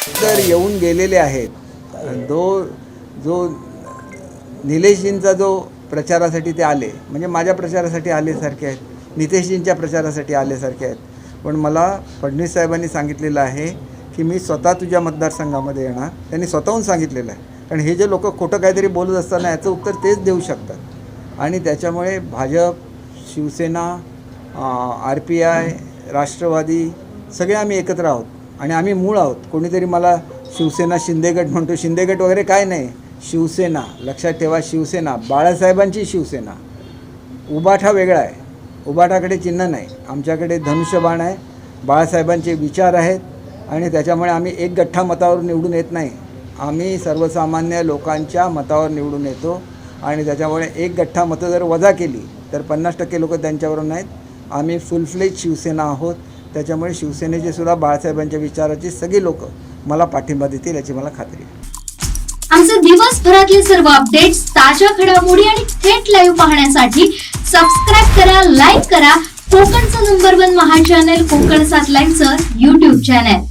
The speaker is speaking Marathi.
तर येऊन गेलेले आहेत. जो निलेशजींचा जो प्रचारासाठी ते आले, म्हणजे माझ्या प्रचारासाठी आलेसारखे आहेत, नितेशजींच्या प्रचारासाठी आलेसारखे आहेत. पण मला फडणवीस साहेबांनी सांगितलेलं आहे की मी स्वतः तुझ्या मतदारसंघामध्ये येणार. त्यांनी स्वतःहून सांगितलेलं आहे. कारण हे जे लोक खोटं काहीतरी बोलत असताना याचं उत्तर तेच देऊ शकतात. आणि त्याच्यामुळे भाजप, शिवसेना, RPI, राष्ट्रवादी सगळे आम्ही एकत्र आहोत आणि आम्ही मूळ आहोत. कोणीतरी मला शिवसेना शिंदेगट म्हणतो. शिंदेगट वगैरे काय नाही, शिवसेना. लक्षात ठेवा, शिवसेना, बाळासाहेबांची शिवसेना. उबाठा वेगळा आहे, उबाठाकडे चिन्ह नाही, आमच्याकडे धनुष्यबाण आहे. बाळासाहेबांचे विचार आहेत आणि त्याच्यामुळे आम्ही एक गठ्ठा मतावर निवडून येत नाही. आम्ही सर्वसामान्य लोकांच्या मतावर निवडून येतो आणि त्याच्यामुळे एक गठ्ठा मतं जर वजा केली तर 50% लोक त्यांच्यावरून नाहीत. आम्ही फुल फ्लेज शिवसेना आहोत. त्याच्यामुळे शिवसेनेचे सुद्धा बाळासाहेबांच्या विचाराची सगळी लोक मला पाठिंबा देतील याची मला खात्री आहे. आमचे दिवसभरातले सर्व अपडेट्स, ताज्या घडामोडी आणि थेट लाईव्ह पाहण्यासाठी सबस्क्राईब करा, लाईक करा कोकणचं नंबर 1 महा चॅनल कोकण 7 लाईनचं YouTube चॅनल.